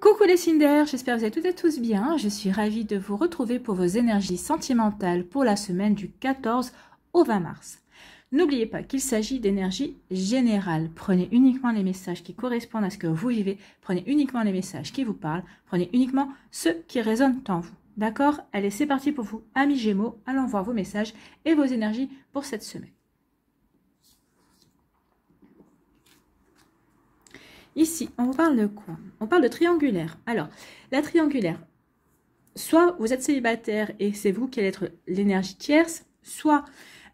Coucou les Cinder, j'espère que vous allez toutes et tous bien. Je suis ravie de vous retrouver pour vos énergies sentimentales pour la semaine du 14 au 20 mars. N'oubliez pas qu'il s'agit d'énergie générale. Prenez uniquement les messages qui correspondent à ce que vous vivez. Prenez uniquement les messages qui vous parlent. Prenez uniquement ceux qui résonnent en vous. D'accord? Allez, c'est parti pour vous, amis Gémeaux. Allons voir vos messages et vos énergies pour cette semaine. Ici, on vous parle de quoi? On parle de triangulaire. Alors, la triangulaire, soit vous êtes célibataire et c'est vous qui allez être l'énergie tierce, soit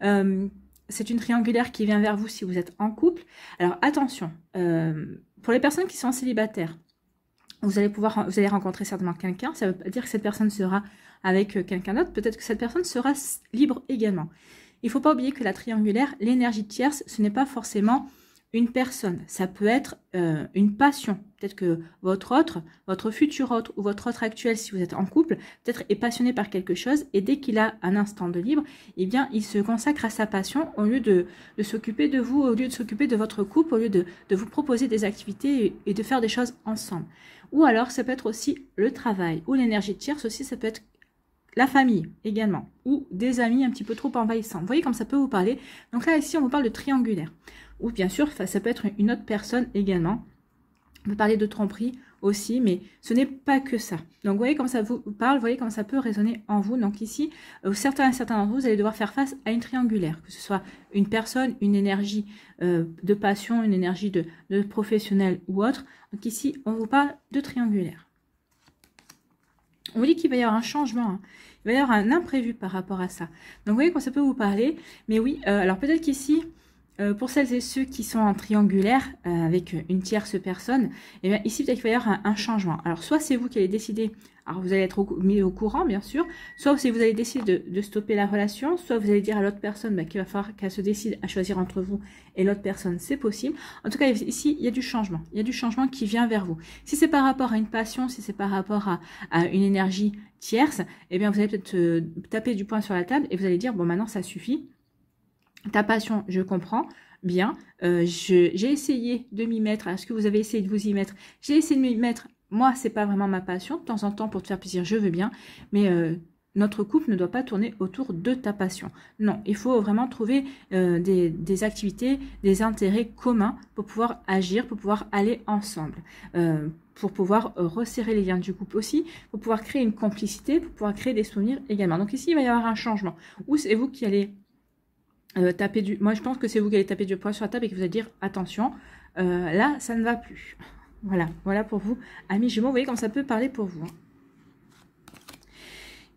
c'est une triangulaire qui vient vers vous si vous êtes en couple. Alors, attention, pour les personnes qui sont célibataires, vous allez rencontrer certainement quelqu'un. Ça ne veut pas dire que cette personne sera avec quelqu'un d'autre. Peut-être que cette personne sera libre également. Il ne faut pas oublier que la triangulaire, l'énergie tierce, ce n'est pas forcément une personne, ça peut être une passion. Peut-être que votre futur autre ou votre autre actuel, si vous êtes en couple, peut-être est passionné par quelque chose et dès qu'il a un instant de libre, eh bien, il se consacre à sa passion au lieu de s'occuper de vous, au lieu de s'occuper de votre couple, au lieu de vous proposer des activités et de faire des choses ensemble. Ou alors, ça peut être aussi le travail ou l'énergie tierce aussi, ça peut être la famille également, ou des amis un petit peu trop envahissants. Vous voyez comme ça peut vous parler. Donc là, ici, on vous parle de triangulaire. Ou bien sûr, ça peut être une autre personne également. On peut parler de tromperie aussi, mais ce n'est pas que ça. Donc, vous voyez comme ça vous parle, vous voyez comme ça peut résonner en vous. Donc ici, certains d'entre vous, vous allez devoir faire face à une triangulaire, que ce soit une personne, une énergie de passion, une énergie de professionnel ou autre. Donc ici, on vous parle de triangulaire. On vous dit qu'il va y avoir un changement, hein. Il va y avoir un imprévu par rapport à ça. Donc, vous voyez quand ça peut vous parler. Mais oui, alors peut-être qu'ici, pour celles et ceux qui sont en triangulaire, avec une tierce personne, et bien ici, peut-être qu'il va y avoir un changement. Alors, soit c'est vous qui allez décider, alors vous allez être mis au courant, bien sûr, soit si vous allez décider de stopper la relation, soit vous allez dire à l'autre personne qu'il va falloir qu'elle se décide à choisir entre vous et l'autre personne, c'est possible. En tout cas, ici, il y a du changement. Il y a du changement qui vient vers vous. Si c'est par rapport à une passion, si c'est par rapport à une énergie tierce, eh bien, vous allez peut-être taper du poing sur la table et vous allez dire, bon, maintenant, ça suffit. Ta passion, je comprends bien. J'ai essayé de m'y mettre. Est-ce que vous avez essayé de vous y mettre? J'ai essayé de m'y mettre. Moi, c'est pas vraiment ma passion. De temps en temps, pour te faire plaisir, je veux bien. Mais notre couple ne doit pas tourner autour de ta passion. Non, il faut vraiment trouver des activités, des intérêts communs pour pouvoir agir, pour pouvoir aller ensemble. Pour pouvoir resserrer les liens du couple aussi, pour pouvoir créer une complicité, pour pouvoir créer des souvenirs également. Donc ici, il va y avoir un changement. Ou c'est vous qui allez moi je pense que c'est vous qui allez taper du poing sur la table et que vous allez dire attention, là ça ne va plus. Voilà pour vous, amis Gémeaux, vous voyez comme ça peut parler pour vous, hein.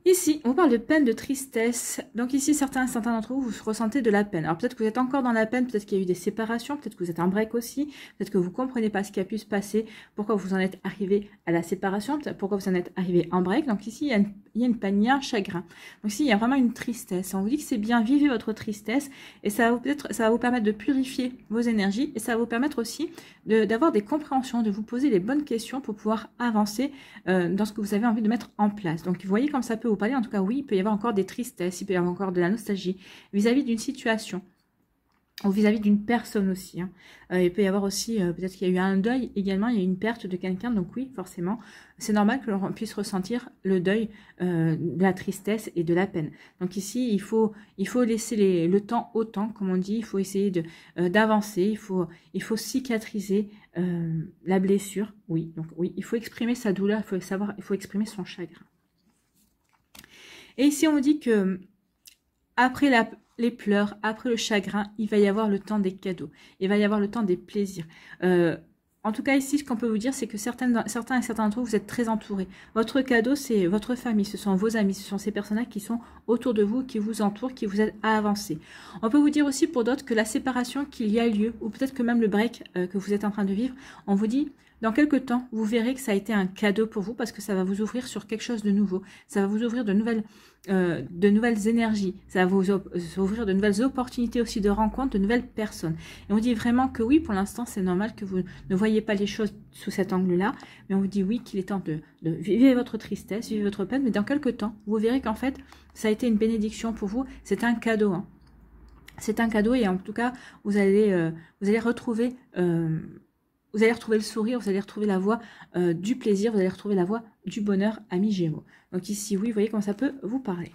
Ici, on parle de peine, de tristesse. Donc ici, certains d'entre vous, vous ressentez de la peine. Alors peut-être que vous êtes encore dans la peine, peut-être qu'il y a eu des séparations, peut-être que vous êtes en break aussi, peut-être que vous ne comprenez pas ce qui a pu se passer, pourquoi vous en êtes arrivé à la séparation, pourquoi vous en êtes arrivé en break. Donc ici, il y a une peine, il y a un chagrin. Donc ici, il y a vraiment une tristesse. On vous dit que c'est bien, vivez votre tristesse et ça va vous permettre de purifier vos énergies et ça va vous permettre aussi d'avoir des compréhensions, de vous poser les bonnes questions pour pouvoir avancer dans ce que vous avez envie de mettre en place. Donc vous voyez comme ça peut vous parler. En tout cas, oui, il peut y avoir encore des tristesses, il peut y avoir encore de la nostalgie vis-à-vis d'une situation ou vis-à-vis d'une personne aussi, hein. Il peut y avoir aussi, peut-être qu'il y a eu un deuil également, il y a eu une perte de quelqu'un, donc oui, forcément, c'est normal que l'on puisse ressentir le deuil, de la tristesse et de la peine. Donc ici, il faut laisser le temps au temps, comme on dit, il faut essayer d'avancer, il faut cicatriser la blessure, oui, donc oui, il faut exprimer sa douleur, il faut exprimer son chagrin. Et ici, on nous dit que après les pleurs, après le chagrin, il va y avoir le temps des cadeaux. Il va y avoir le temps des plaisirs. En tout cas, ici, ce qu'on peut vous dire, c'est que certains d'entre vous, vous êtes très entourés. Votre cadeau, c'est votre famille, ce sont vos amis, ce sont ces personnes-là qui sont autour de vous, qui vous entourent, qui vous aident à avancer. On peut vous dire aussi pour d'autres que la séparation qu'il y a lieu, ou peut-être que même le break que vous êtes en train de vivre, on vous dit... Dans quelques temps, vous verrez que ça a été un cadeau pour vous parce que ça va vous ouvrir sur quelque chose de nouveau. Ça va vous ouvrir de nouvelles énergies. Ça va vous ouvrir de nouvelles opportunités aussi de rencontres, de nouvelles personnes. Et on dit vraiment que oui, pour l'instant, c'est normal que vous ne voyez pas les choses sous cet angle-là. Mais on vous dit oui, qu'il est temps de vivre votre tristesse, vivre votre peine. Mais dans quelques temps, vous verrez qu'en fait, ça a été une bénédiction pour vous. C'est un cadeau, hein. C'est un cadeau et en tout cas, vous allez retrouver... vous allez retrouver le sourire, vous allez retrouver la voie du plaisir, vous allez retrouver la voie du bonheur, amis Gémeaux. Donc ici, oui, vous voyez comment ça peut vous parler.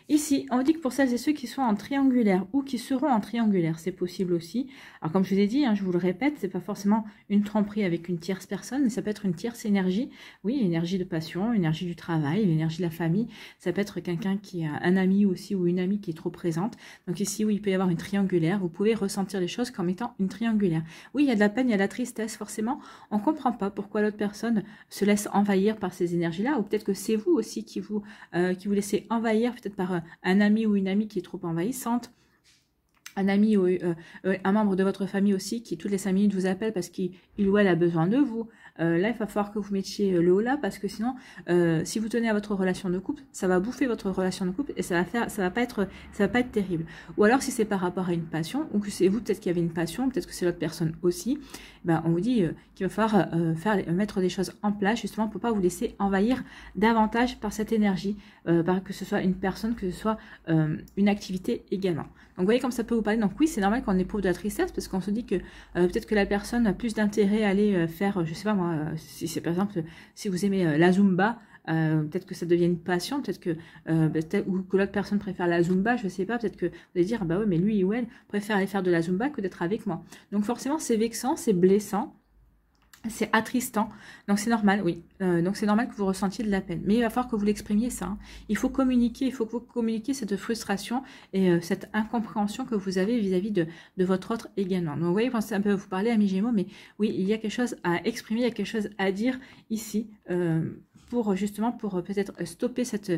Ici, on dit que pour celles et ceux qui sont en triangulaire ou qui seront en triangulaire, c'est possible aussi. Alors comme je vous ai dit, hein, je vous le répète, c'est pas forcément une tromperie avec une tierce personne, mais ça peut être une tierce énergie. Oui, l'énergie de passion, l'énergie du travail, l'énergie de la famille. Ça peut être quelqu'un qui a un ami aussi ou une amie qui est trop présente. Donc ici, oui, il peut y avoir une triangulaire. Vous pouvez ressentir les choses comme étant une triangulaire. Oui, il y a de la peine, il y a de la tristesse, forcément. On ne comprend pas pourquoi l'autre personne se laisse envahir par ces énergies-là, ou peut-être que c'est vous aussi qui vous laissez envahir, peut-être par un ami ou une amie qui est trop envahissante, un ami ou un membre de votre famille aussi qui toutes les 5 minutes vous appelle parce qu'il ou elle a besoin de vous. Là, il va falloir que vous mettiez le haut là parce que sinon, si vous tenez à votre relation de couple, ça va bouffer votre relation de couple et ça va pas être terrible. Ou alors, si c'est par rapport à une passion ou que c'est vous peut-être qui avez une passion, peut-être que c'est l'autre personne aussi, ben, on vous dit qu'il va falloir mettre des choses en place justement pour pas vous laisser envahir davantage par cette énergie, que ce soit une personne, que ce soit une activité également. Donc, vous voyez comme ça peut vous parler. Donc, oui, c'est normal qu'on éprouve de la tristesse parce qu'on se dit que peut-être que la personne a plus d'intérêt à aller faire, je sais pas moi, si c'est par exemple, si vous aimez la Zumba, peut-être que ça devient une passion, peut-être que ou que l'autre personne préfère la Zumba, je sais pas, peut-être que vous allez dire, bah oui, mais lui ou elle préfère aller faire de la Zumba que d'être avec moi. Donc, forcément, c'est vexant, c'est blessant. C'est attristant, donc c'est normal, oui. Donc c'est normal que vous ressentiez de la peine. Mais il va falloir que vous l'exprimiez ça. Hein. Il faut communiquer, il faut que vous communiquiez cette frustration et cette incompréhension que vous avez vis-à-vis de votre autre également. Donc vous voyez, ça peut vous parler, amis Gémeaux, mais oui, il y a quelque chose à exprimer, il y a quelque chose à dire ici. Pour peut-être stopper cette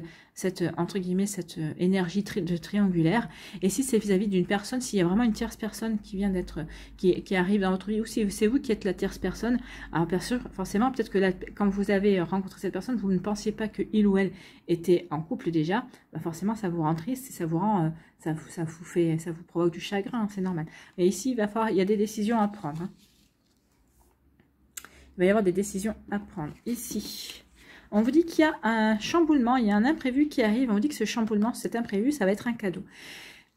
entre guillemets cette énergie de triangulaire. Et si c'est vis-à-vis d'une personne, s'il y a vraiment une tierce personne qui vient d'être qui arrive dans votre vie, ou si c'est vous qui êtes la tierce personne, alors bien sûr forcément peut-être que quand vous avez rencontré cette personne, vous ne pensiez pas que il ou elle était en couple déjà, bah forcément ça vous rend triste et ça vous rend ça vous provoque du chagrin, hein, c'est normal. Mais ici il y a des décisions à prendre. Hein. Il va y avoir des décisions à prendre ici. On vous dit qu'il y a un chamboulement, il y a un imprévu qui arrive. On vous dit que ce chamboulement, cet imprévu, ça va être un cadeau.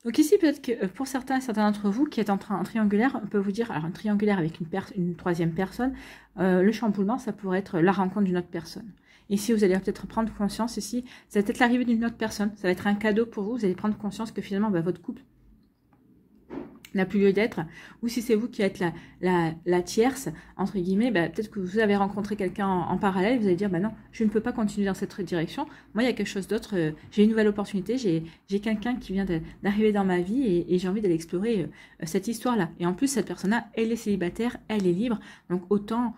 Donc ici, peut-être que pour certains d'entre vous qui êtes en triangulaire, on peut vous dire, alors un triangulaire avec une troisième personne, le chamboulement, ça pourrait être la rencontre d'une autre personne. Ici, vous allez peut-être prendre conscience, ici, ça va peut-être l'arrivée d'une autre personne. Ça va être un cadeau pour vous, vous allez prendre conscience que finalement, votre couple n'a plus lieu d'être, ou si c'est vous qui êtes la tierce, entre guillemets, peut-être que vous avez rencontré quelqu'un en parallèle, vous allez dire, non, je ne peux pas continuer dans cette direction, moi il y a quelque chose d'autre, j'ai une nouvelle opportunité, j'ai quelqu'un qui vient d'arriver dans ma vie et j'ai envie d'aller explorer cette histoire-là. Et en plus, cette personne-là, elle est célibataire, elle est libre, donc autant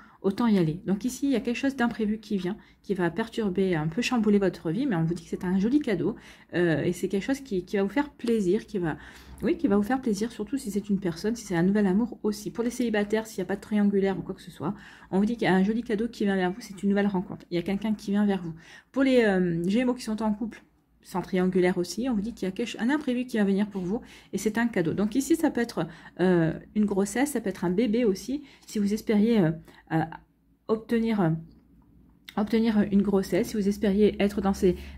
y aller. Donc ici, il y a quelque chose d'imprévu qui vient, qui va perturber, un peu chambouler votre vie, mais on vous dit que c'est un joli cadeau, et c'est quelque chose qui va vous faire plaisir, qui va vous faire plaisir, surtout si c'est une personne, si c'est un nouvel amour aussi. Pour les célibataires, s'il n'y a pas de triangulaire ou quoi que ce soit, on vous dit qu'il y a un joli cadeau qui vient vers vous, c'est une nouvelle rencontre. Il y a quelqu'un qui vient vers vous. Pour les Gémeaux qui sont en couple, sans triangulaire aussi, on vous dit qu'il y a un imprévu qui va venir pour vous et c'est un cadeau. Donc ici, ça peut être une grossesse, ça peut être un bébé aussi, si vous espériez obtenir une grossesse, si vous espériez être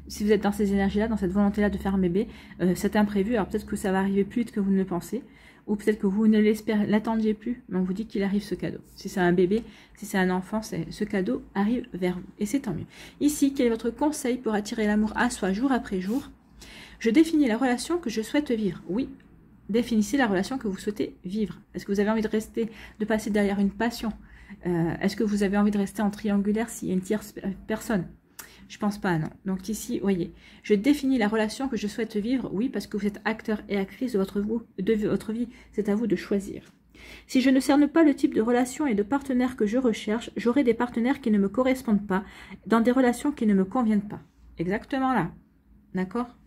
si vous êtes dans ces énergies-là, dans cette volonté-là de faire un bébé, c'est imprévu. Alors peut-être que ça va arriver plus vite que vous ne le pensez, ou peut-être que vous ne l'attendiez plus, mais on vous dit qu'il arrive ce cadeau. Si c'est un bébé, si c'est un enfant, ce cadeau arrive vers vous, et c'est tant mieux. Ici, quel est votre conseil pour attirer l'amour à soi jour après jour? Je définis la relation que je souhaite vivre. Oui, définissez la relation que vous souhaitez vivre. Est-ce que vous avez envie de passer derrière une passion? Est-ce que vous avez envie de rester en triangulaire s'il y a une tierce personne? Je pense pas, non. Donc ici, voyez, je définis la relation que je souhaite vivre. Oui, parce que vous êtes acteur et actrice de votre vie. C'est à vous de choisir. Si je ne cerne pas le type de relation et de partenaire que je recherche, j'aurai des partenaires qui ne me correspondent pas, dans des relations qui ne me conviennent pas. Exactement là. D'accord?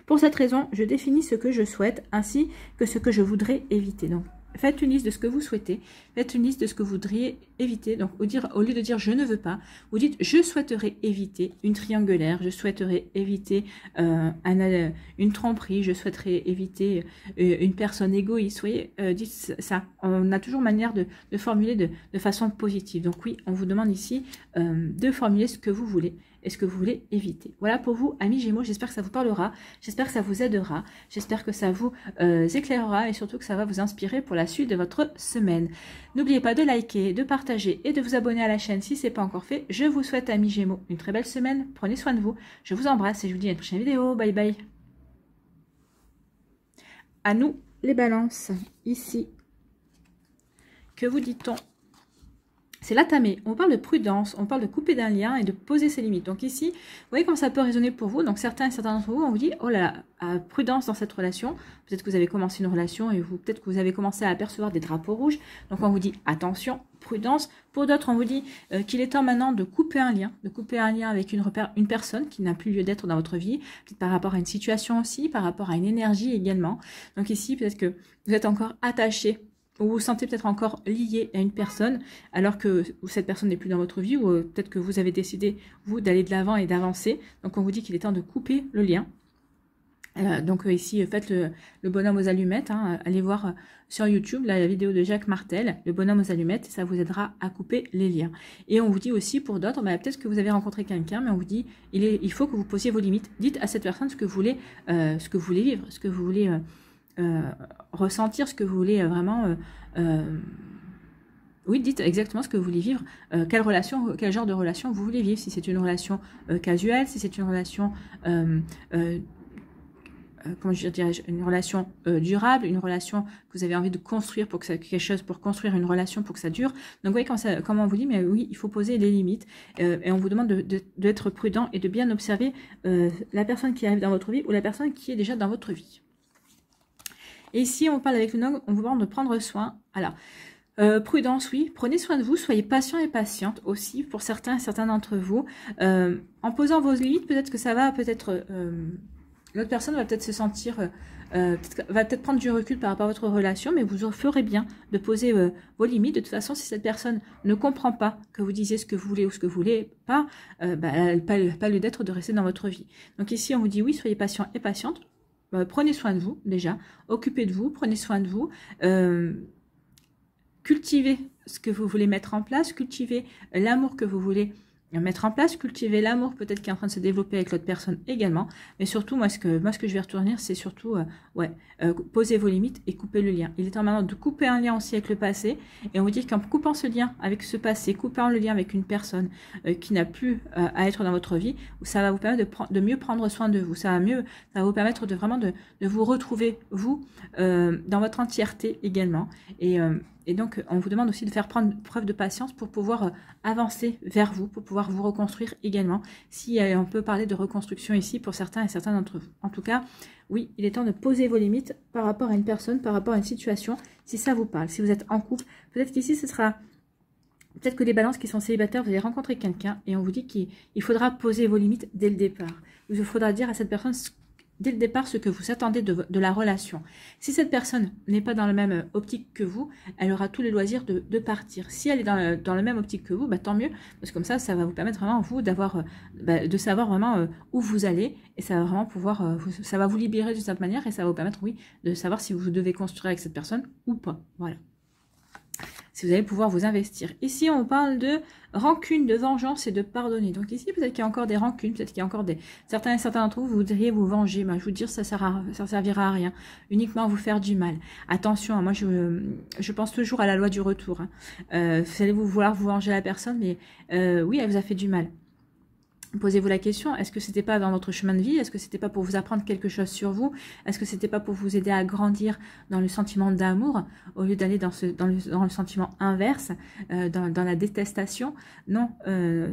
Pour cette raison, je définis ce que je souhaite ainsi que ce que je voudrais éviter. Donc, faites une liste de ce que vous souhaitez, faites une liste de ce que vous voudriez éviter. Donc, au lieu de dire je ne veux pas, vous dites je souhaiterais éviter une triangulaire, je souhaiterais éviter une tromperie, je souhaiterais éviter une personne égoïste. Vous voyez, dites ça. On a toujours manière de formuler de façon positive. Donc oui, on vous demande ici de formuler ce que vous voulez. et ce que vous voulez éviter. Voilà pour vous, amis Gémeaux, j'espère que ça vous parlera, j'espère que ça vous aidera, j'espère que ça vous éclairera et surtout que ça va vous inspirer pour la suite de votre semaine. N'oubliez pas de liker, de partager et de vous abonner à la chaîne si ce n'est pas encore fait. Je vous souhaite, amis Gémeaux, une très belle semaine, prenez soin de vous, je vous embrasse et je vous dis à une prochaine vidéo, bye bye. À nous les balances, ici, que vous dit-on? C'est la tamée. On parle de prudence, on parle de couper d'un lien et de poser ses limites. Donc ici, vous voyez comment ça peut résonner pour vous. Donc certains et certains d'entre vous, on vous dit, oh là là, prudence dans cette relation. Peut-être que vous avez commencé une relation et peut-être que vous avez commencé à apercevoir des drapeaux rouges. Donc on vous dit, attention, prudence. Pour d'autres, on vous dit qu'il est temps maintenant de couper un lien avec une personne qui n'a plus lieu d'être dans votre vie. Peut-être par rapport à une situation aussi, par rapport à une énergie également. Donc ici, peut-être que vous êtes encore attaché, ou vous vous sentez peut-être encore lié à une personne alors que cette personne n'est plus dans votre vie, ou peut-être que vous avez décidé, vous, d'aller de l'avant et d'avancer. Donc on vous dit qu'il est temps de couper le lien. Donc ici, faites le bonhomme aux allumettes. Hein. Allez voir sur YouTube la vidéo de Jacques Martel, le bonhomme aux allumettes, et ça vous aidera à couper les liens. Et on vous dit aussi pour d'autres, bah, peut-être que vous avez rencontré quelqu'un, mais on vous dit il faut que vous posiez vos limites. Dites à cette personne ce que vous voulez vivre, ce que vous voulez ressentir, ce que vous voulez vraiment... oui, dites exactement ce que vous voulez vivre, quel genre de relation vous voulez vivre, si c'est une relation casuelle, si c'est une relation, comment je dirais, une relation durable, une relation que vous avez envie de construire pour que ça, quelque chose, pour construire une relation pour que ça dure. Donc vous voyez comment on vous dit, mais oui, il faut poser les limites et on vous demande d'être prudent et de bien observer la personne qui arrive dans votre vie ou la personne qui est déjà dans votre vie. Et ici, on parle avec le Nog, on vous demande de prendre soin. Alors, prudence, oui, prenez soin de vous, soyez patient et patiente aussi pour certains et certains d'entre vous. En posant vos limites, peut-être que ça va, l'autre personne va peut-être se sentir, va peut-être prendre du recul par rapport à votre relation, mais vous ferez bien de poser vos limites. De toute façon, si cette personne ne comprend pas que vous disiez ce que vous voulez ou ce que vous voulez pas, elle n'a pas lieu d'être de rester dans votre vie. Donc ici, on vous dit oui, soyez patient et patiente. Prenez soin de vous déjà, occupez de vous, prenez soin de vous, cultivez ce que vous voulez mettre en place, cultivez l'amour que vous voulez mettre en place, cultiver l'amour peut-être qui est en train de se développer avec l'autre personne également, mais surtout moi ce que je vais retenir c'est surtout posez vos limites et coupez le lien. Il est temps maintenant de couper un lien aussi avec le passé, et on vous dit qu'en coupant ce lien avec ce passé, coupant le lien avec une personne qui n'a plus à être dans votre vie, ça va vous permettre de mieux prendre soin de vous, ça va vous permettre de vraiment de vous retrouver vous dans votre entièreté également, et donc, on vous demande aussi de faire preuve de patience pour pouvoir avancer vers vous, pour pouvoir vous reconstruire également. Si on peut parler de reconstruction ici pour certains et certains d'entre vous. En tout cas, oui, il est temps de poser vos limites par rapport à une personne, par rapport à une situation, si ça vous parle. Si vous êtes en couple, peut-être qu'ici, ce sera... Peut-être que les balances qui sont célibataires, vous allez rencontrer quelqu'un et on vous dit qu'il faudra poser vos limites dès le départ. Il faudra dire à cette personne dès le départ ce que vous attendez de la relation. Si cette personne n'est pas dans la même optique que vous, elle aura tous les loisirs de partir. Si elle est dans la même optique que vous, bah, tant mieux, parce que comme ça va vous permettre vraiment, vous, de savoir vraiment où vous allez, et ça va vraiment pouvoir, ça va vous libérer d'une certaine manière, et ça va vous permettre, oui, de savoir si vous devez construire avec cette personne ou pas. Voilà. Si vous allez pouvoir vous investir. Ici, on parle de rancune, de vengeance et de pardonner. Donc ici, peut-être qu'il y a encore des rancunes, peut-être qu'il y a encore certains d'entre vous, vous voudriez vous venger. Mais je vous dire, ça servira à rien. Uniquement à vous faire du mal. Attention, moi, je pense toujours à la loi du retour. Hein. Vous allez vouloir vous venger la personne, mais oui, elle vous a fait du mal. Posez-vous la question, est-ce que c'était pas dans votre chemin de vie? Est-ce que c'était pas pour vous apprendre quelque chose sur vous? Est-ce que c'était pas pour vous aider à grandir dans le sentiment d'amour au lieu d'aller dans le sentiment inverse, dans la détestation? Non,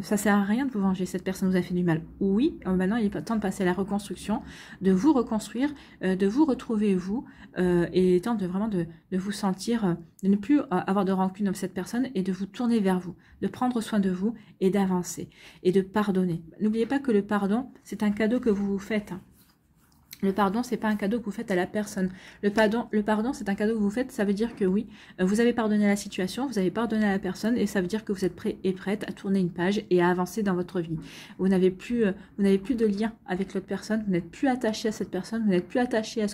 ça sert à rien de vous venger. Cette personne vous a fait du mal. Oui, maintenant il est temps de passer à la reconstruction, de vous reconstruire, de vous retrouver vous, et il est temps de vraiment de vous sentir, de ne plus avoir de rancune dans cette personne et de vous tourner vers vous, de prendre soin de vous et d'avancer et de pardonner. N'oubliez pas que le pardon, c'est un cadeau que vous vous faites. Le pardon, c'est pas un cadeau que vous faites à la personne. Le pardon, c'est un cadeau que vous faitt. Ça veut dire que oui, vous avez pardonné à la situation, vous avez pardonné à la personne, et ça veut dire que vous êtes prêt et prête à tourner une page et à avancer dans votre vie. Vous n'avez plus de lien avec l'autre personne, vous n'êtes plus attaché à cette personne, vous n'êtes plus attaché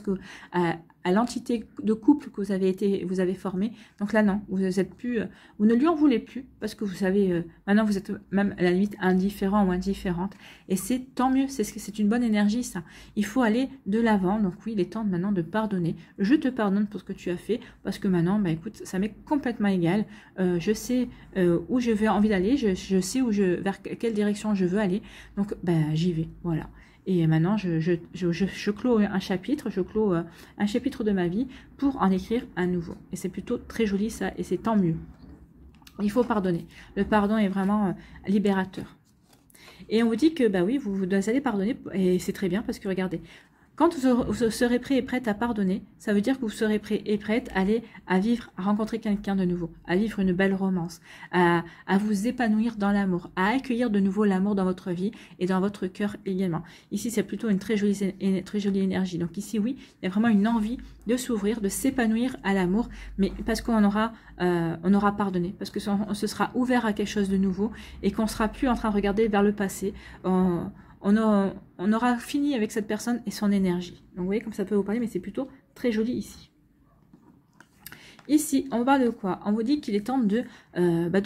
à l'entité de couple que vous avez formé. Donc là, non, vous êtes plus, vous ne lui en voulez plus parce que vous savez, maintenant vous êtes même à la limite indifférent ou indifférente. Et c'est tant mieux, c'est une bonne énergie ça. Il faut aller de l'avant. Donc oui, il est temps maintenant de pardonner. Je te pardonne pour ce que tu as fait parce que maintenant, bah écoute, ça m'est complètement égal. Je sais où je vais envie d'aller, je sais vers quelle direction je veux aller. Donc bah j'y vais, voilà. Et maintenant, je clôt un chapitre, un chapitre de ma vie pour en écrire un nouveau. Et c'est plutôt très joli ça, et c'est tant mieux. Il faut pardonner. Le pardon est vraiment libérateur. Et on vous dit que, bah oui, vous allez pardonner, et c'est très bien parce que regardez, quand vous serez prêt et prête à pardonner, ça veut dire que vous serez prêt et prête à aller à vivre, à rencontrer quelqu'un de nouveau, à vivre une belle romance, à vous épanouir dans l'amour, à accueillir de nouveau l'amour dans votre vie et dans votre cœur également. Ici, c'est plutôt une très jolie énergie. Donc ici, oui, il y a vraiment une envie de s'ouvrir, de s'épanouir à l'amour, mais parce qu'on aura pardonné, parce que on se sera ouvert à quelque chose de nouveau et qu'on sera plus en train de regarder vers le passé. On aura fini avec cette personne et son énergie. Donc vous voyez comme ça peut vous parler, mais c'est plutôt très joli ici. Ici, on parle de quoi? On vous dit qu'il est temps de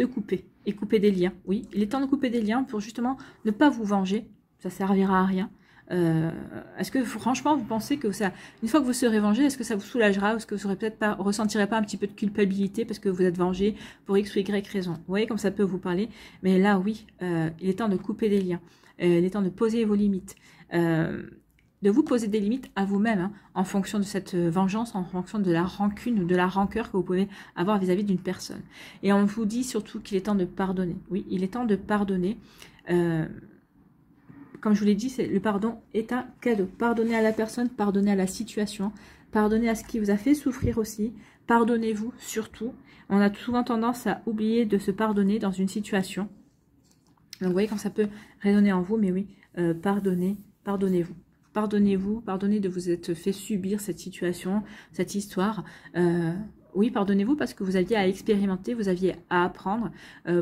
couper et couper des liens. Oui, il est temps de couper des liens pour justement ne pas vous venger. Ça servira à rien. Est-ce que franchement vous pensez que ça, une fois que vous serez vengé, est-ce que ça vous soulagera? Est-ce que vous ressentirez pas un petit peu de culpabilité parce que vous êtes vengé pour X ou Y raison? Vous voyez comme ça peut vous parler. Mais là, oui, il est temps de couper des liens. Il est temps de poser vos limites, de vous poser des limites à vous-même, hein, en fonction de cette vengeance, en fonction de la rancune ou de la rancœur que vous pouvez avoir vis-à-vis d'une personne. Et on vous dit surtout qu'il est temps de pardonner. Oui, il est temps de pardonner. Comme je vous l'ai dit, le pardon est un cadeau. Pardonnez à la personne, pardonnez à la situation, pardonnez à ce qui vous a fait souffrir aussi. Pardonnez-vous surtout. On a souvent tendance à oublier de se pardonner dans une situation. Donc vous voyez comme ça peut résonner en vous, mais oui, pardonnez-vous. Pardonnez-vous, pardonnez de vous être fait subir cette situation, cette histoire. Oui, pardonnez-vous parce que vous aviez à expérimenter, vous aviez à apprendre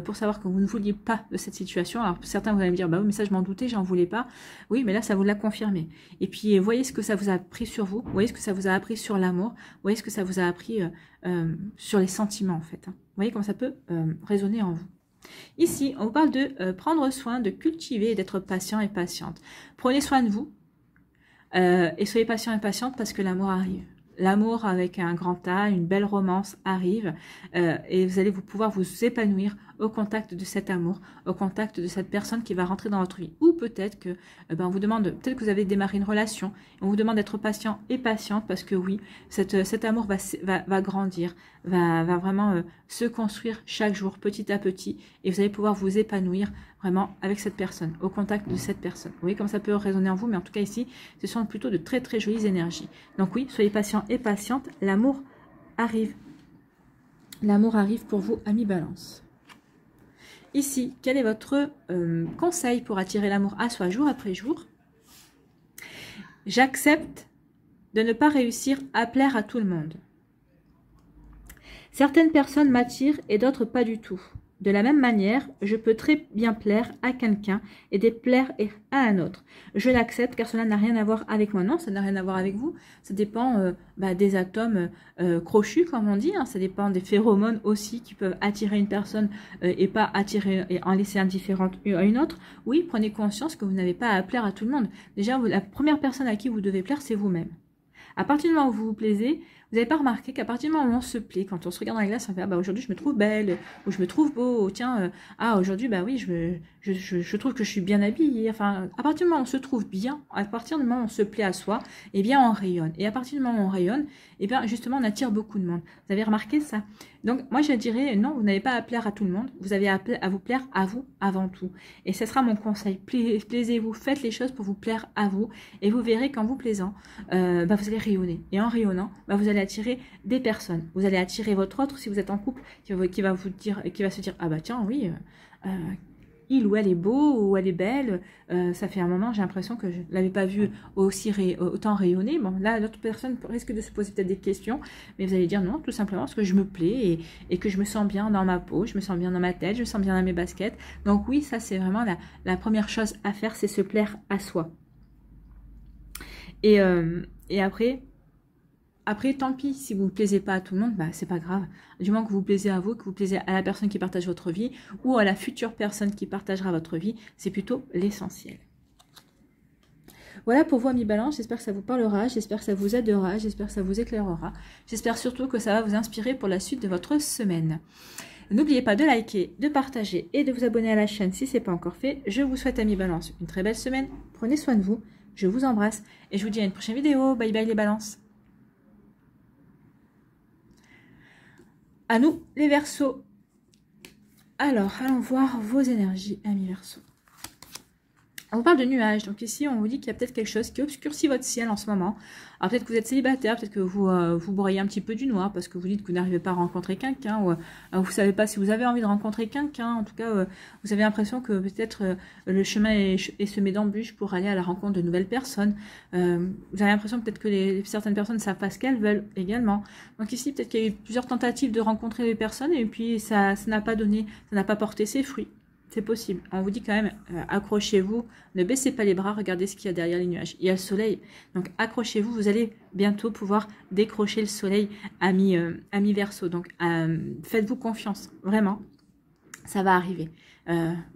pour savoir que vous ne vouliez pas de cette situation. Alors certains vous allez me dire, bah oui, mais ça je m'en doutais, j'en voulais pas. Oui, mais là ça vous l'a confirmé. Et puis voyez ce que ça vous a appris sur vous, voyez ce que ça vous a appris sur l'amour, voyez ce que ça vous a appris sur les sentiments en fait. Hein. Vous voyez comment ça peut résonner en vous. Ici, on vous parle de prendre soin, de cultiver et d'être patient et patiente. Prenez soin de vous et soyez patient et patiente parce que l'amour arrive. L'amour avec un grand A, une belle romance arrive et vous allez pouvoir vous épanouir au contact de cet amour, au contact de cette personne qui va rentrer dans votre vie. Ou peut-être que on vous demande, peut-être que vous avez démarré une relation, on vous demande d'être patient et patiente parce que oui, cet amour va grandir, va vraiment se construire chaque jour, petit à petit, et vous allez pouvoir vous épanouir vraiment avec cette personne, au contact de cette personne. Vous voyez comme ça peut résonner en vous, mais en tout cas ici, ce sont plutôt de très très jolies énergies. Donc oui, soyez patient et patiente, l'amour arrive. L'amour arrive pour vous, amis Balance. Ici, quel est votre conseil pour attirer l'amour à soi jour après jour? J'accepte de ne pas réussir à plaire à tout le monde. Certaines personnes m'attirent et d'autres pas du tout. De la même manière, je peux très bien plaire à quelqu'un et déplaire à un autre. Je l'accepte car cela n'a rien à voir avec moi. Non, ça n'a rien à voir avec vous. Ça dépend des atomes crochus, comme on dit. Hein. Ça dépend des phéromones aussi qui peuvent attirer une personne et pas attirer et en laisser indifférente à une autre. Oui, prenez conscience que vous n'avez pas à plaire à tout le monde. Déjà, la première personne à qui vous devez plaire, c'est vous-même. À partir du moment où vous vous plaisez, vous n'avez pas remarqué qu'à partir du moment où on se plaît, quand on se regarde dans la glace, on fait bah aujourd'hui je me trouve belle, ou je me trouve beau, tiens, aujourd'hui bah oui, je trouve que je suis bien habillée. Enfin, à partir du moment où on se trouve bien, à partir du moment où on se plaît à soi, eh bien on rayonne. Et à partir du moment où on rayonne, eh bien justement on attire beaucoup de monde. Vous avez remarqué ça? Donc moi je dirais non, vous n'avez pas à plaire à tout le monde, vous avez à vous plaire à vous avant tout. Et ce sera mon conseil. Plaisez-vous, faites les choses pour vous plaire à vous, et vous verrez qu'en vous plaisant, vous allez rayonner. Et en rayonnant, vous allez attirer des personnes. Vous allez attirer votre autre si vous êtes en couple, qui va se dire ah bah tiens oui, il ou elle est beau ou elle est belle. Ça fait un moment, j'ai l'impression que je ne l'avais pas vu autant rayonner. Bon là l'autre personne risque de se poser peut-être des questions, mais vous allez dire non, tout simplement parce que je me plais et que je me sens bien dans ma peau, je me sens bien dans ma tête, je me sens bien dans mes baskets. Donc oui, ça c'est vraiment la première chose à faire, c'est se plaire à soi. Et après, Après, tant pis, si vous ne plaisez pas à tout le monde, bah, c'est pas grave. Du moment que vous plaisez à vous, que vous plaisez à la personne qui partage votre vie ou à la future personne qui partagera votre vie, c'est plutôt l'essentiel. Voilà pour vous, amis Balance, j'espère que ça vous parlera, j'espère que ça vous aidera, j'espère que ça vous éclairera. J'espère surtout que ça va vous inspirer pour la suite de votre semaine. N'oubliez pas de liker, de partager et de vous abonner à la chaîne si ce n'est pas encore fait. Je vous souhaite, amis Balance, une très belle semaine. Prenez soin de vous, je vous embrasse et je vous dis à une prochaine vidéo. Bye bye les Balances. À nous, les Verseaux. Alors, allons voir vos énergies, amis Verseaux. On vous parle de nuages, donc ici on vous dit qu'il y a peut-être quelque chose qui obscurcit votre ciel en ce moment. Alors peut-être que vous êtes célibataire, peut-être que vous broyez un petit peu du noir parce que vous dites que vous n'arrivez pas à rencontrer quelqu'un, ou vous ne savez pas si vous avez envie de rencontrer quelqu'un. En tout cas, vous avez l'impression que peut-être le chemin est semé d'embûches pour aller à la rencontre de nouvelles personnes. Vous avez l'impression peut-être que certaines personnes ne savent pas ce qu'elles veulent également. Donc ici, peut-être qu'il y a eu plusieurs tentatives de rencontrer des personnes et puis ça n'a pas donné, ça n'a pas porté ses fruits. C'est possible. On vous dit quand même, accrochez-vous, ne baissez pas les bras, regardez ce qu'il y a derrière les nuages. Il y a le soleil, donc accrochez-vous, vous allez bientôt pouvoir décrocher le soleil, amis Verseaux. Donc faites-vous confiance, vraiment, ça va arriver.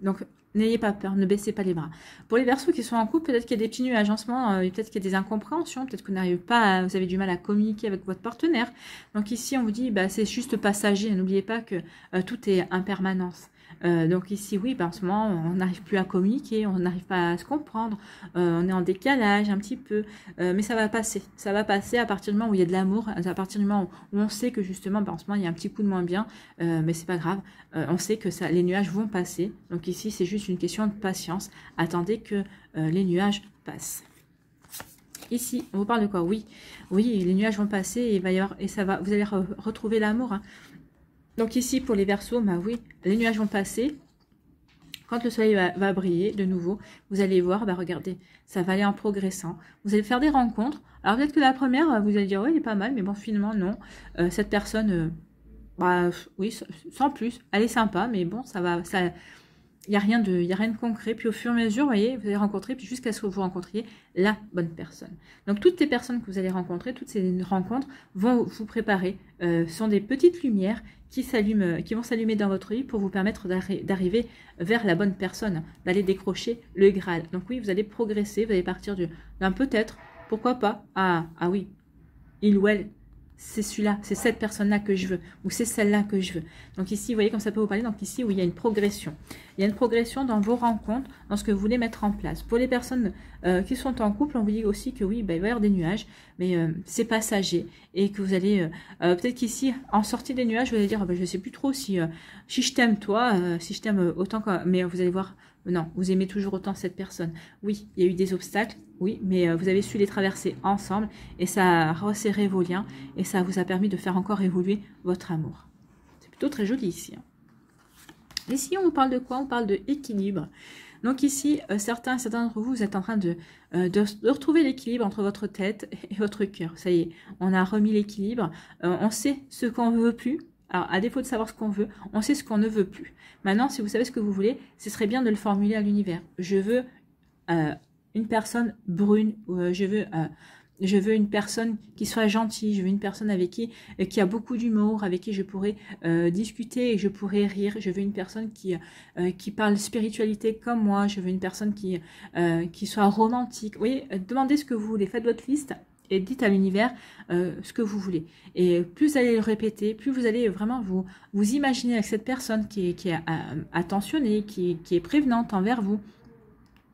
Donc n'ayez pas peur, ne baissez pas les bras. Pour les Verseaux qui sont en couple, peut-être qu'il y a des petits nuages en ce moment, peut-être qu'il y a des incompréhensions, peut-être que vous n'arrivez pas, vous avez du mal à communiquer avec votre partenaire. Donc ici, on vous dit, bah, c'est juste passager, n'oubliez pas que tout est impermanence. Donc ici, oui, en ce moment, on n'arrive plus à communiquer, on n'arrive pas à se comprendre, on est en décalage un petit peu, mais ça va passer. Ça va passer à partir du moment où il y a de l'amour, à partir du moment où on sait que justement, en ce moment, il y a un petit coup de moins bien, mais c'est pas grave, on sait que les nuages vont passer. Donc ici, c'est juste une question de patience. Attendez que les nuages passent. Ici, on vous parle de quoi? Oui, les nuages vont passer et il va y avoir, et ça va, vous allez retrouver l'amour. Hein. Donc ici, pour les Verseaux, bah oui, les nuages vont passer. Quand le soleil va briller de nouveau, vous allez voir, bah regardez, ça va aller en progressant. Vous allez faire des rencontres. Alors peut-être que la première, vous allez dire, oui, elle est pas mal, mais bon, finalement, non. Cette personne, bah oui, sans plus. Elle est sympa, mais bon, ça va... Il n'y a rien de concret. Puis au fur et à mesure, vous voyez, vous allez rencontrer, puis jusqu'à ce que vous rencontriez la bonne personne. Donc toutes les personnes que vous allez rencontrer, toutes ces rencontres vont vous préparer. Sont des petites lumières qui vont s'allumer dans votre vie pour vous permettre d'arriver vers la bonne personne, d'aller décrocher le Graal. Donc oui, vous allez progresser, vous allez partir d'un peut-être, pourquoi pas, ah oui, il ou elle, c'est celui-là, c'est cette personne-là que je veux, ou c'est celle-là que je veux. Donc ici, vous voyez comme ça peut vous parler, donc ici, oui, il y a une progression. Il y a une progression dans vos rencontres, dans ce que vous voulez mettre en place. Pour les personnes qui sont en couple, on vous dit aussi que oui, bah, il va y avoir des nuages, mais c'est passager, et que vous allez, peut-être qu'ici, en sortie des nuages, vous allez dire, bah, je ne sais plus trop si je t'aime toi, si je t'aime autant que... Mais vous allez voir, non, vous aimez toujours autant cette personne. Oui, il y a eu des obstacles, oui, mais vous avez su les traverser ensemble et ça a resserré vos liens et ça vous a permis de faire encore évoluer votre amour. C'est plutôt très joli ici. Hein. Ici, on vous parle de quoi? On parle de équilibre. Donc ici, certains d'entre vous, vous êtes en train de retrouver l'équilibre entre votre tête et votre cœur. Ça y est, on a remis l'équilibre. On sait ce qu'on ne veut plus. Alors, à défaut de savoir ce qu'on veut, on sait ce qu'on ne veut plus. Maintenant, si vous savez ce que vous voulez, ce serait bien de le formuler à l'univers. Je veux une personne brune, je veux une personne qui soit gentille, je veux une personne avec qui a beaucoup d'humour, avec qui je pourrais discuter et je pourrais rire. Je veux une personne qui parle spiritualité comme moi. Je veux une personne qui soit romantique. Oui, demandez ce que vous voulez, faites votre liste. Et dites à l'univers ce que vous voulez. Et plus vous allez le répéter, plus vous allez vraiment vous imaginer avec cette personne qui est attentionnée, qui est prévenante envers vous.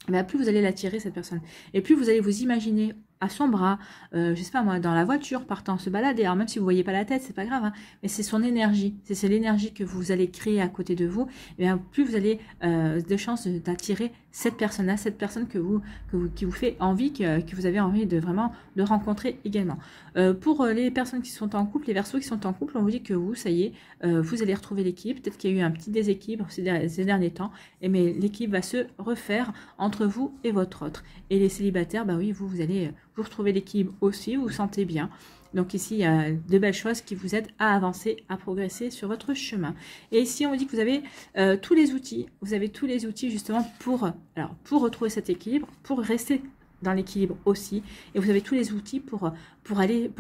Ben, plus vous allez l'attirer, cette personne. Et plus vous allez vous imaginer à son bras, je sais pas moi, dans la voiture, partant se balader. Alors même si vous voyez pas la tête, c'est pas grave, hein, mais c'est son énergie. C'est l'énergie que vous allez créer à côté de vous. Et bien, plus vous allez de chances d'attirer cette personne-là, cette personne qui vous fait envie, que vous avez envie de vraiment de rencontrer également. Pour les personnes qui sont en couple, les Verseaux qui sont en couple, on vous dit que vous, ça y est, vous allez retrouver l'équilibre. Peut-être qu'il y a eu un petit déséquilibre ces derniers temps, mais l'équilibre va se refaire entre vous et votre autre. Et les célibataires, bah oui, vous allez vous retrouver l'équilibre aussi, vous vous sentez bien. Donc ici, il y a de belles choses qui vous aident à avancer, à progresser sur votre chemin. Et ici, on vous dit que vous avez tous les outils. Vous avez tous les outils justement pour retrouver cet équilibre, pour rester dans l'équilibre aussi. Et vous avez tous les outils pour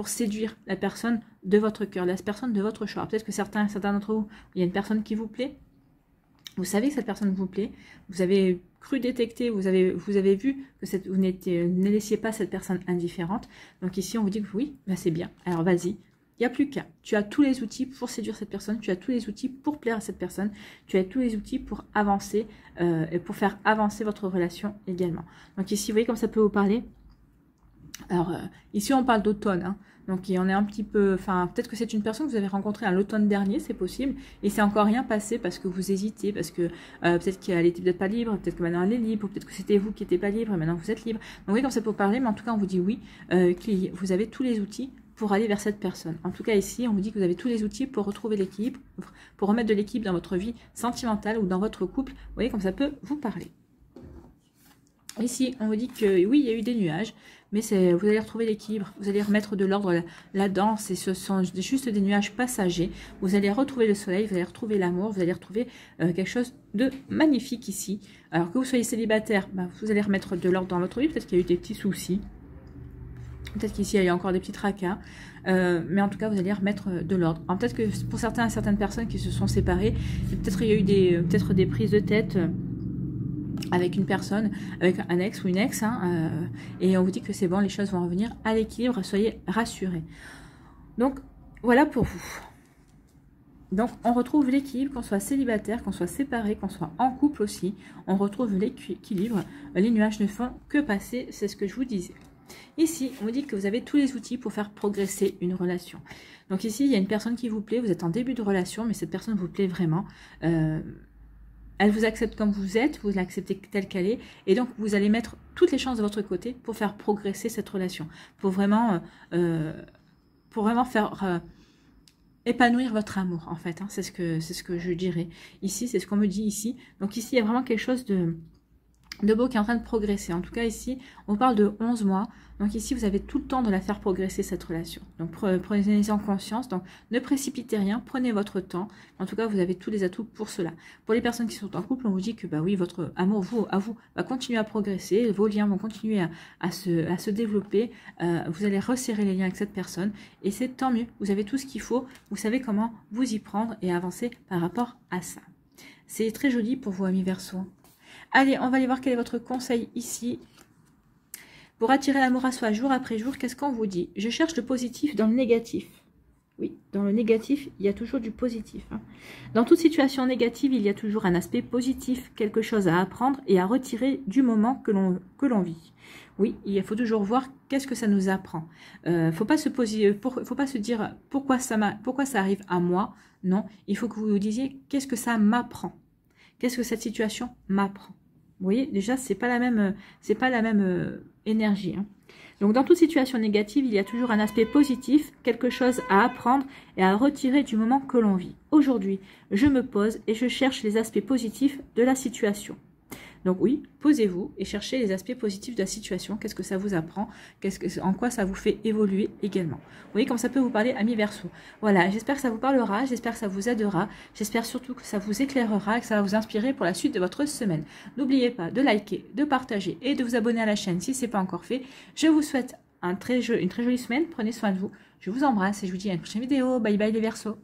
séduire la personne de votre cœur, la personne de votre choix. Peut-être que certains d'entre vous, il y a une personne qui vous plaît. Vous savez que cette personne vous plaît, vous avez cru détecter, vous avez vu que vous ne laissiez pas cette personne indifférente. Donc ici, on vous dit que oui, ben c'est bien. Alors vas-y, il n'y a plus qu'à. Tu as tous les outils pour séduire cette personne, tu as tous les outils pour plaire à cette personne, tu as tous les outils pour avancer et pour faire avancer votre relation également. Donc ici, vous voyez comme ça peut vous parler. Alors ici, on parle d'automne, hein. Donc, on est un petit peu... Enfin, peut-être que c'est une personne que vous avez rencontrée à l'automne dernier, c'est possible. Et c'est encore rien passé parce que vous hésitez, parce que peut-être qu'elle était peut-être pas libre, peut-être que maintenant elle est libre, ou peut-être que c'était vous qui n'étiez pas libre et maintenant vous êtes libre. Donc, oui, comme ça peut parler, mais en tout cas, on vous dit oui, que vous avez tous les outils pour aller vers cette personne. En tout cas, ici, on vous dit que vous avez tous les outils pour retrouver l'équilibre, pour remettre de l'équilibre dans votre vie sentimentale ou dans votre couple. Vous voyez, comme ça peut vous parler. Ici, on vous dit que oui, il y a eu des nuages, mais vous allez retrouver l'équilibre, vous allez remettre de l'ordre là-dedans, ce sont juste des nuages passagers. Vous allez retrouver le soleil, vous allez retrouver l'amour, vous allez retrouver quelque chose de magnifique ici. Alors que vous soyez célibataire, bah, vous allez remettre de l'ordre dans votre vie, peut-être qu'il y a eu des petits soucis, peut-être qu'ici il y a encore des petits tracas, mais en tout cas vous allez remettre de l'ordre. Peut-être que pour certaines personnes qui se sont séparées, peut-être il y a eu des prises de tête avec une personne, avec un ex ou une ex, hein, et on vous dit que c'est bon, les choses vont revenir à l'équilibre, soyez rassurés. Donc, voilà pour vous. Donc, on retrouve l'équilibre, qu'on soit célibataire, qu'on soit séparé, qu'on soit en couple aussi, on retrouve l'équilibre. Les nuages ne font que passer, c'est ce que je vous disais. Ici, on vous dit que vous avez tous les outils pour faire progresser une relation. Donc ici, il y a une personne qui vous plaît, vous êtes en début de relation, mais cette personne vous plaît vraiment. Elle vous accepte comme vous êtes, vous l'acceptez telle qu'elle est, et donc vous allez mettre toutes les chances de votre côté pour faire progresser cette relation, pour vraiment faire épanouir votre amour, en fait, hein, c'est ce que je dirais. Ici, c'est ce qu'on me dit ici. Donc ici, il y a vraiment quelque chose de beau qui est en train de progresser. En tout cas, ici, on parle de 11 mois. Donc ici, vous avez tout le temps de la faire progresser, cette relation. Donc prenez-en conscience. Donc ne précipitez rien, prenez votre temps. En tout cas, vous avez tous les atouts pour cela. Pour les personnes qui sont en couple, on vous dit que bah oui, votre amour à vous va continuer à progresser. Vos liens vont continuer à se développer. Vous allez resserrer les liens avec cette personne. Et c'est tant mieux. Vous avez tout ce qu'il faut. Vous savez comment vous y prendre et avancer par rapport à ça. C'est très joli pour vous, amis Verseau. Allez, on va aller voir quel est votre conseil ici. Pour attirer l'amour à soi jour après jour, qu'est-ce qu'on vous dit? Je cherche le positif dans le négatif. Oui, dans le négatif, il y a toujours du positif. Hein. Dans toute situation négative, il y a toujours un aspect positif, quelque chose à apprendre et à retirer du moment que l'on vit. Oui, il faut toujours voir qu'est-ce que ça nous apprend. Faut pas se dire pourquoi ça arrive à moi. Non, il faut que vous vous disiez qu'est-ce que ça m'apprend. Qu'est-ce que cette situation m'apprend? Vous voyez, déjà, c'est pas la même énergie. Hein. Donc, dans toute situation négative, il y a toujours un aspect positif, quelque chose à apprendre et à retirer du moment que l'on vit. Aujourd'hui, je me pose et je cherche les aspects positifs de la situation. Donc oui, posez-vous et cherchez les aspects positifs de la situation. Qu'est-ce que ça vous apprend? En quoi ça vous fait évoluer également? Vous voyez comme ça peut vous parler, amis Verseau. Voilà, j'espère que ça vous parlera, j'espère que ça vous aidera. J'espère surtout que ça vous éclairera, que ça va vous inspirer pour la suite de votre semaine. N'oubliez pas de liker, de partager et de vous abonner à la chaîne si ce n'est pas encore fait. Je vous souhaite une très jolie semaine. Prenez soin de vous. Je vous embrasse et je vous dis à une prochaine vidéo. Bye bye les Verseaux.